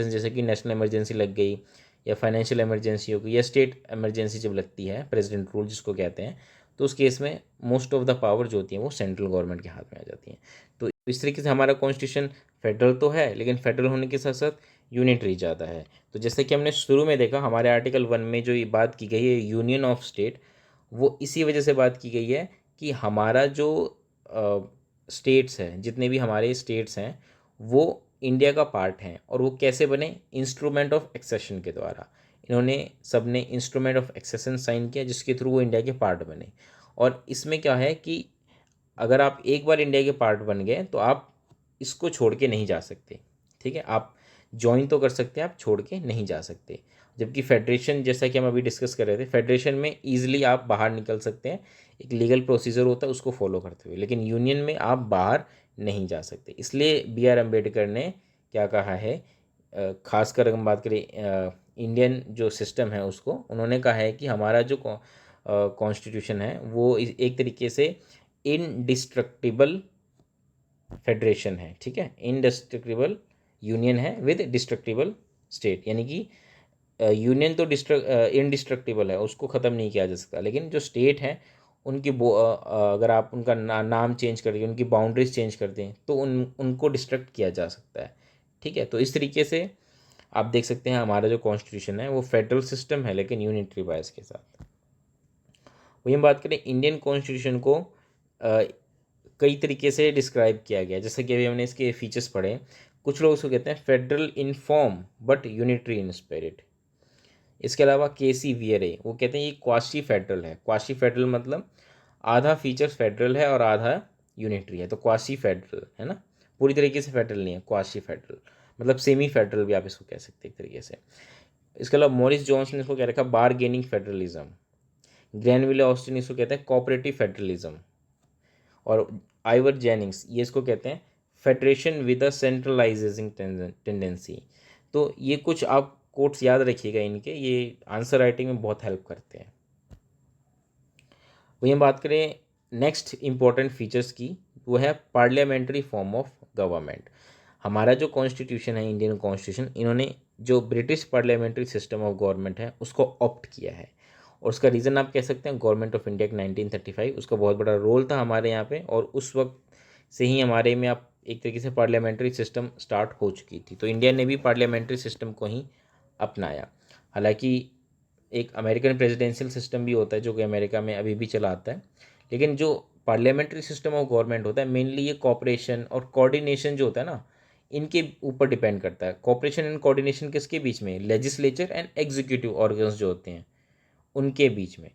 जैसे कि नेशनल इमरजेंसी लग गई, या फाइनेंशियल इमरजेंसी हो गई, या स्टेट इमरजेंसी जब लगती है, प्रेसिडेंट रूल जिसको कहते हैं, तो उस केस में मोस्ट ऑफ द पावर जो होती है वो सेंट्रल गवर्नमेंट के हाथ में आ जाती है। तो इस तरीके से हमारा कॉन्स्टिट्यूशन फेडरल तो है, लेकिन फेडरल होने के साथ साथ यूनिटरी ज़्यादा है। तो जैसे कि हमने शुरू में देखा, हमारे आर्टिकल 1 में जो ये बात की गई है यूनियन ऑफ स्टेट, वो इसी वजह से बात की गई है कि हमारा जो स्टेट्स हैं, जितने भी हमारे स्टेट्स हैं, वो इंडिया का पार्ट हैं। और वो कैसे बने? इंस्ट्रूमेंट ऑफ एक्सेशन के द्वारा। इन्होंने सब ने इंस्ट्रूमेंट ऑफ एक्सेशन साइन किया, जिसके थ्रू वो इंडिया के पार्ट बने। और इसमें क्या है कि अगर आप एक बार इंडिया के पार्ट बन गए तो आप इसको छोड़ के नहीं जा सकते। ठीक है, आप ज्वाइन तो कर सकते हैं, आप छोड़ के नहीं जा सकते। जबकि फेडरेशन, जैसा कि हम अभी डिस्कस कर रहे थे, फेडरेशन में ईजिली आप बाहर निकल सकते हैं, एक लीगल प्रोसीजर होता है उसको फॉलो करते हुए, लेकिन यूनियन में आप बाहर नहीं जा सकते। इसलिए बी आर अम्बेडकर ने क्या कहा है, खासकर अगर हम बात करें इंडियन जो सिस्टम है उसको, उन्होंने कहा है कि हमारा जो कॉन्स्टिट्यूशन है वो एक तरीके से इनडिस्ट्रक्टिबल फेडरेशन है। ठीक है, इनडिस्ट्रक्टिबल यूनियन है विद डिस्ट्रक्टिबल स्टेट, यानी कि यूनियन तो इनडिस्ट्रक्टिबल है, उसको ख़त्म नहीं किया जा सकता, लेकिन जो स्टेट हैं उनकी अगर आप उनका नाम चेंज कर दें, उनकी बाउंड्रीज चेंज कर दें, तो उनको डिस्ट्रक्ट किया जा सकता है। ठीक है, तो इस तरीके से आप देख सकते हैं हमारा जो कॉन्स्टिट्यूशन है वो फेडरल सिस्टम है, लेकिन यूनिटरी बायस के साथ। वही हम बात करें इंडियन कॉन्स्टिट्यूशन को कई तरीके से डिस्क्राइब किया गया, जैसे कि अभी हमने इसके फीचर्स पढ़े। कुछ लोग उसको कहते हैं federal in form but unitary in spirit. इसके अलावा केसी वियरे वो कहते हैं ये क्वासी फेडरल है। क्वासी फेडरल मतलब आधा फीचर फेडरल है और आधा यूनिटरी है, तो क्वासी फेडरल है ना, पूरी तरीके से फेडरल नहीं है। क्वासी फेडरल मतलब सेमी फेडरल भी आप इसको कह सकते हैं एक तरीके से। इसके अलावा मॉरिस जॉन्स ने इसको कह रखा बारगेनिंग फेडरलिज्म। ग्रैनविले ऑस्टिन इसको कहते हैं कोऑपरेटिव फेडरलिज्म। और आइवर जेनिंग्स ये इसको कहते हैं federation with a centralising tendency. तो ये कुछ आप कोट्स याद रखिएगा इनके, ये आंसर राइटिंग में बहुत हेल्प करते हैं। वही हम बात करें नेक्स्ट इम्पॉर्टेंट फीचर्स की, वो है पार्लियामेंट्री फॉर्म ऑफ गवर्नमेंट। हमारा जो कॉन्स्टिट्यूशन है, इंडियन कॉन्स्टिट्यूशन, इन्होंने जो British parliamentary system of government है उसको ऑप्ट किया है। और उसका रीज़न आप कह सकते हैं गवर्नमेंट ऑफ इंडिया 1935, उसका बहुत बड़ा रोल था हमारे यहाँ पे, और उस वक्त से ही हमारे में आप एक तरीके से पार्लियामेंट्री सिस्टम स्टार्ट हो चुकी थी। तो इंडिया ने भी पार्लियामेंट्री सिस्टम को ही अपनाया। हालांकि एक अमेरिकन प्रेसिडेंशियल सिस्टम भी होता है जो कि अमेरिका में अभी भी चला आता है, लेकिन जो पार्लियामेंट्री सिस्टम ऑफ गवर्नमेंट होता है मेनली ये कॉपरेशन और कोऑर्डिनेशन जो होता है ना, इनके ऊपर डिपेंड करता है। कॉपरेशन एंड कोऑर्डिनेशन किसके बीच में? लेजिस्लेचर एंड एग्जीक्यूटिव ऑर्गन्स जो होते हैं उनके बीच में।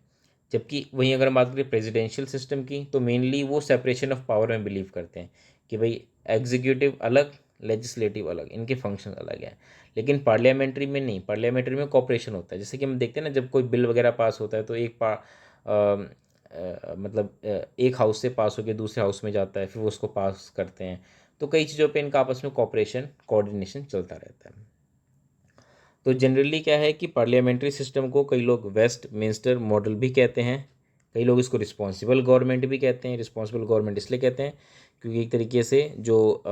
जबकि वहीं अगर हम बात करें प्रेसिडेंशियल सिस्टम की, तो मेनली वो सेपरेशन ऑफ पावर में बिलीव करते हैं कि भाई एग्जीक्यूटिव अलग, लेजिस्लेटिव अलग, इनके फंक्शन अलग हैं। लेकिन पार्लियामेंट्री में नहीं, पार्लियामेंट्री में कॉपरेशन होता है। जैसे कि हम देखते हैं ना, जब कोई बिल वगैरह पास होता है तो एक मतलब एक हाउस से पास होकर दूसरे हाउस में जाता है, फिर वो उसको पास करते हैं। तो कई चीज़ों पे इनका आपस में कोऑपरेशन कोऑर्डिनेशन चलता रहता है। तो जनरली क्या है कि पार्लियामेंट्री सिस्टम को कई लोग वेस्टमिंस्टर मॉडल भी कहते हैं, कई लोग इसको रिस्पॉन्सिबल गवर्नमेंट भी कहते हैं। रिस्पॉन्सिबल गवर्नमेंट इसलिए कहते हैं क्योंकि एक तरीके से जो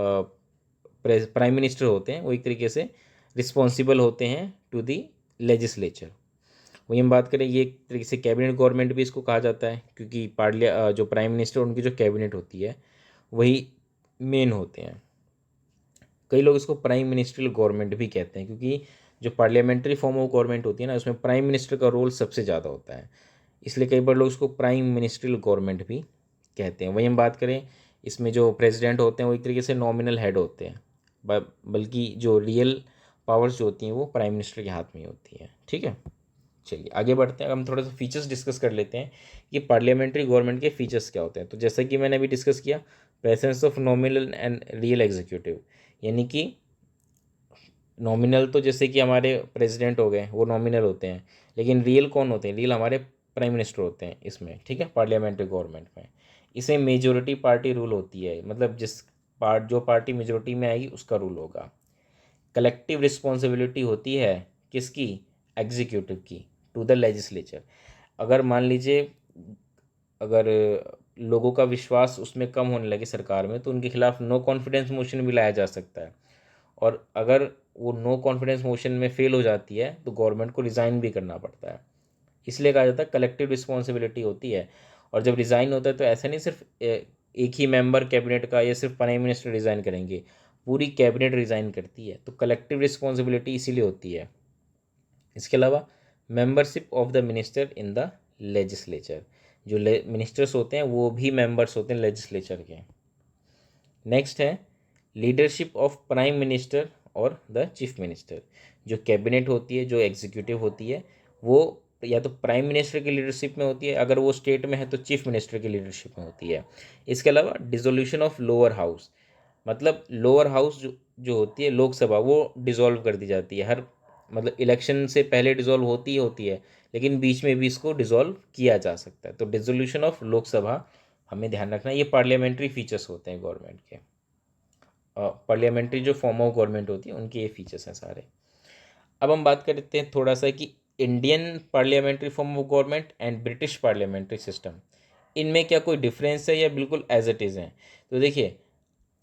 प्राइम मिनिस्टर होते हैं वो एक तरीके से रिस्पॉन्सिबल होते हैं टू दी लेजिस्लेचर। वही हम बात करें, ये एक तरीके से कैबिनेट गवर्नमेंट भी इसको कहा जाता है, क्योंकि जो प्राइम मिनिस्टर उनकी जो कैबिनेट होती है वही मेन होते हैं। कई लोग इसको प्राइम मिनिस्ट्रियल गवर्नमेंट भी कहते हैं, क्योंकि जो पार्लियामेंट्री फॉर्म ऑफ गवर्नमेंट होती है ना, उसमें प्राइम मिनिस्टर का रोल सबसे ज़्यादा होता है, इसलिए कई बार लोग इसको प्राइम मिनिस्ट्रियल गवर्नमेंट भी कहते हैं। वहीं हम बात करें, इसमें जो प्रेसिडेंट होते हैं वो एक तरीके से नॉमिनल हेड होते हैं, बल्कि जो रियल पावर्स जो होती हैं वो प्राइम मिनिस्टर के हाथ में ही होती हैं। ठीक है, चलिए आगे बढ़ते हैं। हम थोड़ा सा फीचर्स डिस्कस कर लेते हैं कि पार्लियामेंट्री गवर्नमेंट के फीचर्स क्या होते हैं। तो जैसा कि मैंने अभी डिस्कस किया, presence of nominal and real executive, यानी कि नॉमिनल तो जैसे कि हमारे प्रेसिडेंट हो गए, वो नॉमिनल होते हैं, लेकिन रियल कौन होते हैं? रियल हमारे प्राइम मिनिस्टर होते हैं इसमें। ठीक है, पार्लियामेंट्री गवर्नमेंट में इसमें मेजोरिटी पार्टी रूल होती है, मतलब जो पार्टी मेजोरिटी में आएगी उसका रूल होगा। कलेक्टिव रिस्पॉन्सिबिलिटी होती है किसकी? एग्जीक्यूटिव की, टू द लेजिस्लेचर। अगर मान लीजिए, अगर लोगों का विश्वास उसमें कम होने लगे सरकार में, तो उनके खिलाफ नो कॉन्फिडेंस मोशन भी लाया जा सकता है, और अगर वो नो कॉन्फिडेंस मोशन में फेल हो जाती है तो गवर्नमेंट को रिज़ाइन भी करना पड़ता है। इसलिए कहा जाता है कलेक्टिव रिस्पॉन्सिबिलिटी होती है। और जब रिज़ाइन होता है तो ऐसा नहीं सिर्फ एक ही मेंबर कैबिनेट का या सिर्फ प्राइम मिनिस्टर रिज़ाइन करेंगे, पूरी कैबिनेट रिज़ाइन करती है। तो कलेक्टिव रिस्पॉन्सिबिलिटी इसीलिए होती है। इसके अलावा membership of the minister in the legislature, जो मिनिस्टर्स होते हैं वो भी मेंबर्स होते हैं लेजिस्लेचर के। नेक्स्ट है लीडरशिप ऑफ प्राइम मिनिस्टर और द चीफ मिनिस्टर। जो कैबिनेट होती है, जो एग्जीक्यूटिव होती है, वो या तो प्राइम मिनिस्टर की लीडरशिप में होती है, अगर वो स्टेट में है तो चीफ मिनिस्टर की लीडरशिप में होती है। इसके अलावा डिसोल्यूशन ऑफ लोअर हाउस, मतलब लोअर हाउस जो होती है लोकसभा, वो डिसॉल्व कर दी जाती है। हर मतलब इलेक्शन से पहले डिसॉल्व होती ही होती है, लेकिन बीच में भी इसको डिसॉल्व किया जा सकता है। तो डिसोल्यूशन ऑफ लोकसभा हमें ध्यान रखना है। ये पार्लियामेंट्री फीचर्स होते हैं गवर्नमेंट के। पार्लियामेंट्री जो फॉर्म ऑफ गवर्नमेंट होती है उनके ये फीचर्स हैं सारे। अब हम बात करते हैं थोड़ा सा कि Indian parliamentary form of government and British parliamentary system, इनमें क्या कोई डिफरेंस है या बिल्कुल एज इट इज़ है? तो देखिए,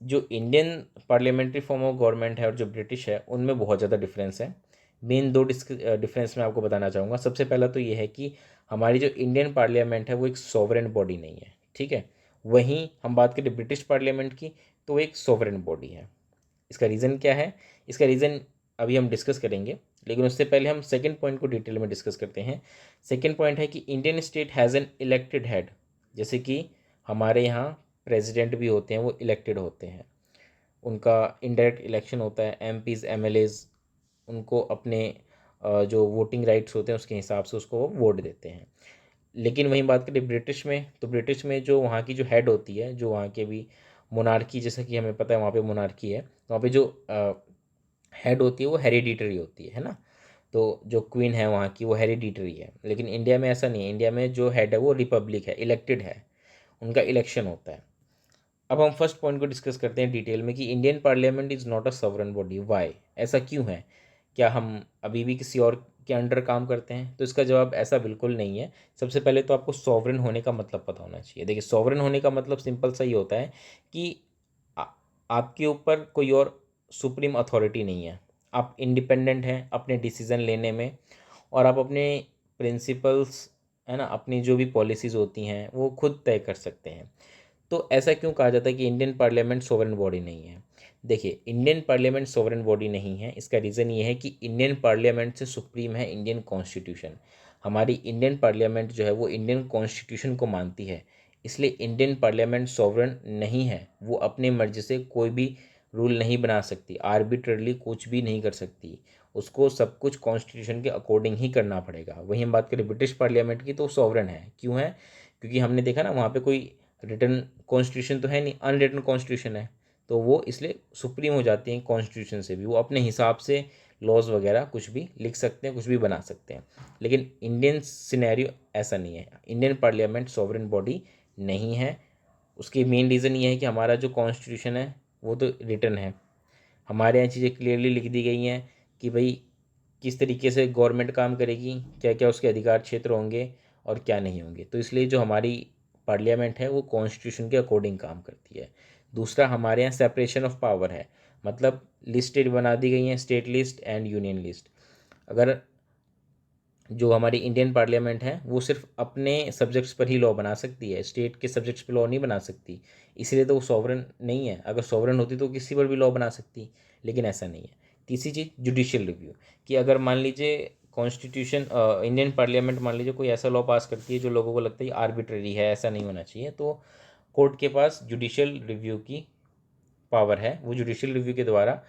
जो Indian parliamentary form of government है और जो ब्रिटिश है, उनमें बहुत ज़्यादा डिफरेंस है। मेन दो डिफरेंस मैं आपको बताना चाहूँगा। सबसे पहला तो ये है कि हमारी जो इंडियन पार्लियामेंट है वो एक सॉवरेन बॉडी नहीं है। ठीक है, वहीं हम बात करें ब्रिटिश पार्लियामेंट की, तो एक सॉवरेन बॉडी है। इसका रीज़न क्या है? इसका रीज़न अभी हम डिस्कस करेंगे, लेकिन उससे पहले हम सेकंड पॉइंट को डिटेल में डिस्कस करते हैं। सेकंड पॉइंट है कि Indian state has an elected head. जैसे कि हमारे यहाँ प्रेसिडेंट भी होते हैं, वो इलेक्टेड होते हैं, उनका इनडायरेक्ट इलेक्शन होता है। एमपीज़ एमएलएज़ उनको अपने जो वोटिंग राइट्स होते हैं उसके हिसाब से उसको वो वोट देते हैं। लेकिन वहीं बात करें ब्रिटिश में, तो ब्रिटिश में जो वहाँ की जो हेड होती है, जो वहाँ के भी मोनार्की, जैसा कि हमें पता है वहाँ पे मोनार्की है, तो वहाँ पे जो हेड होती है वो हेरिडिटरी होती है ना। तो जो क्वीन है वहाँ की वो हेरिडिटरी है, लेकिन इंडिया में ऐसा नहीं है। इंडिया में जो हेड है वो रिपब्लिक है, इलेक्टेड है, उनका इलेक्शन होता है। अब हम फर्स्ट पॉइंट को डिस्कस करते हैं डिटेल में कि Indian parliament is not a sovereign body. Why? ऐसा क्यों है? क्या हम अभी भी किसी और के अंडर काम करते हैं? तो इसका जवाब ऐसा बिल्कुल नहीं है। सबसे पहले तो आपको सॉवरेन होने का मतलब पता होना चाहिए। देखिए, सॉवरेन होने का मतलब सिंपल सा ही होता है कि आ, आपके ऊपर कोई और सुप्रीम अथॉरिटी नहीं है। आप इंडिपेंडेंट हैं अपने डिसीज़न लेने में, और आप अपने प्रिंसिपल्स, है ना, अपनी जो भी पॉलिसीज़ होती हैं वो खुद तय कर सकते हैं। तो ऐसा क्यों कहा जाता है कि इंडियन पार्लियामेंट सोवरेन बॉडी नहीं है? देखिए, इंडियन पार्लियामेंट सोवरेन बॉडी नहीं है, इसका रीज़न ये है कि इंडियन पार्लियामेंट से सुप्रीम है इंडियन कॉन्स्टिट्यूशन। हमारी इंडियन पार्लियामेंट जो है वो इंडियन कॉन्स्टिट्यूशन को मानती है, इसलिए इंडियन पार्लियामेंट सोवरेन नहीं है। वो अपने मर्जी से कोई भी रूल नहीं बना सकती, आर्बिट्ररली कुछ भी नहीं कर सकती, उसको सब कुछ कॉन्स्टिट्यूशन के अकॉर्डिंग ही करना पड़ेगा। वहीं हम बात करें ब्रिटिश पार्लियामेंट की, तो सॉवरेन है। क्यों है? क्योंकि हमने देखा ना, वहाँ पे कोई रिटन कॉन्स्टिट्यूशन तो है नहीं, अनरिटन कॉन्स्टिट्यूशन है, तो वो इसलिए सुप्रीम हो जाती हैं कॉन्स्टिट्यूशन से भी। वो अपने हिसाब से लॉज वगैरह कुछ भी लिख सकते हैं, कुछ भी बना सकते हैं। लेकिन इंडियन सिनेरियो ऐसा नहीं है। इंडियन पार्लियामेंट सॉवरेन बॉडी नहीं है। उसकी मेन रीज़न ये है कि हमारा जो कॉन्स्टिट्यूशन है वो तो रिटन है, हमारे यहाँ चीज़ें क्लियरली लिख दी गई हैं कि भाई किस तरीके से गवर्नमेंट काम करेगी, क्या क्या उसके अधिकार क्षेत्र होंगे और क्या नहीं होंगे। तो इसलिए जो हमारी पार्लियामेंट है वो कॉन्स्टिट्यूशन के अकॉर्डिंग काम करती है। दूसरा, हमारे यहाँ सेपरेशन ऑफ पावर है, मतलब लिस्टेड बना दी गई हैं, state list and union list. अगर जो हमारी इंडियन पार्लियामेंट है वो सिर्फ अपने सब्जेक्ट्स पर ही लॉ बना सकती है, स्टेट के सब्जेक्ट्स पर लॉ नहीं बना सकती, इसलिए तो वो सॉवरन नहीं है। अगर सॉवरन होती तो किसी पर भी लॉ बना सकती, लेकिन ऐसा नहीं है। तीसरी चीज़, जुडिशियल रिव्यू, कि अगर मान लीजिए कॉन्स्टिट्यूशन इंडियन पार्लियामेंट मान लीजिए कोई ऐसा लॉ पास करती है जो लोगों को लगता है आर्बिट्ररी है, ऐसा नहीं होना चाहिए, तो कोर्ट के पास जुडिशियल रिव्यू की पावर है। वो जुडिशियल रिव्यू के द्वारा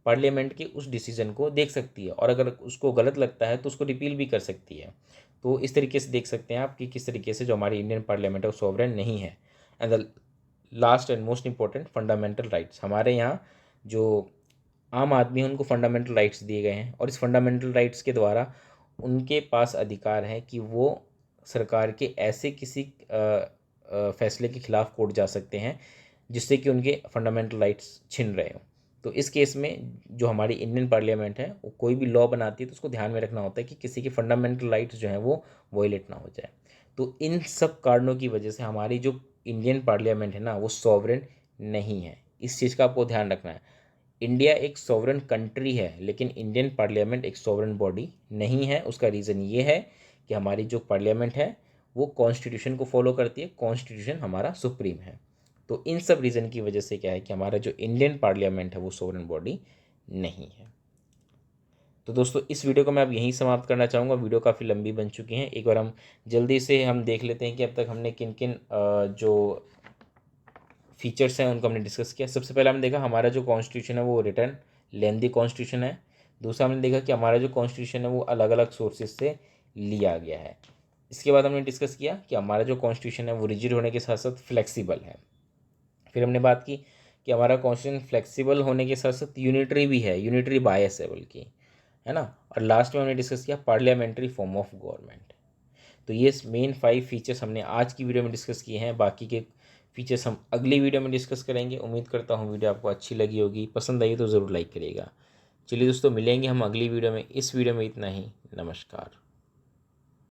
पार्लियामेंट के उस डिसीजन को देख सकती है, और अगर उसको गलत लगता है तो उसको रिपील भी कर सकती है। तो इस तरीके से देख सकते हैं आप कि किस तरीके से जो हमारी इंडियन पार्लियामेंट है वो सॉवरेन नहीं है। And the last and most important, fundamental rights. हमारे यहाँ जो आम आदमी है उनको फंडामेंटल राइट्स दिए गए हैं, और इस फंडामेंटल राइट्स के द्वारा उनके पास अधिकार है कि वो सरकार के ऐसे किसी फैसले के खिलाफ कोर्ट जा सकते हैं जिससे कि उनके फंडामेंटल राइट्स छिन रहे हों। तो इस केस में जो हमारी इंडियन पार्लियामेंट है वो कोई भी लॉ बनाती है तो उसको ध्यान में रखना होता है कि किसी के फंडामेंटल राइट्स जो हैं वो वॉयलेट ना हो जाए। तो इन सब कारणों की वजह से हमारी जो इंडियन पार्लियामेंट है ना वो सॉवरेन नहीं है। इस चीज़ का आपको ध्यान रखना है। इंडिया एक सॉवरेन कंट्री है, लेकिन इंडियन पार्लियामेंट एक सॉवरेन बॉडी नहीं है। उसका रीज़न ये है कि हमारी जो पार्लियामेंट है वो कॉन्स्टिट्यूशन को फॉलो करती है, कॉन्स्टिट्यूशन हमारा सुप्रीम है। तो इन सब रीज़न की वजह से क्या है कि हमारा जो इंडियन पार्लियामेंट है वो सॉवरेन बॉडी नहीं है। तो दोस्तों इस वीडियो को मैं अब यहीं समाप्त करना चाहूँगा। वीडियो काफ़ी लंबी बन चुकी है। एक बार हम जल्दी से हम देख लेते हैं कि अब तक हमने किन किन जो फीचर्स हैं उनको हमने डिस्कस किया। सबसे पहले हमने देखा हमारा जो कॉन्स्टिट्यूशन है वो रिटर्न लेंदी कॉन्स्टिट्यूशन है। दूसरा हमने देखा कि हमारा जो कॉन्स्टिट्यूशन है वो अलग अलग सोर्सेज से लिया गया है। इसके बाद हमने डिस्कस किया कि हमारा जो कॉन्स्टिट्यूशन है वो रिजिड होने के साथ साथ फ्लेक्सिबल है। फिर हमने बात की कि हमारा कॉन्स्टिट्यूशन फ्लेक्सिबल होने के साथ साथ यूनिटरी भी है, यूनिटरी बायस है बल्कि, है ना। और लास्ट में हमने डिस्कस किया पार्लियामेंट्री फॉर्म ऑफ गवर्नमेंट। तो ये मेन 5 फीचर्स हमने आज की वीडियो में डिस्कस किए हैं। बाकी के फीचर्स हम अगली वीडियो में डिस्कस करेंगे। उम्मीद करता हूँ वीडियो आपको अच्छी लगी होगी, पसंद आई तो ज़रूर लाइक करिएगा। चलिए दोस्तों, मिलेंगे हम अगली वीडियो में। इस वीडियो में इतना ही। नमस्कार।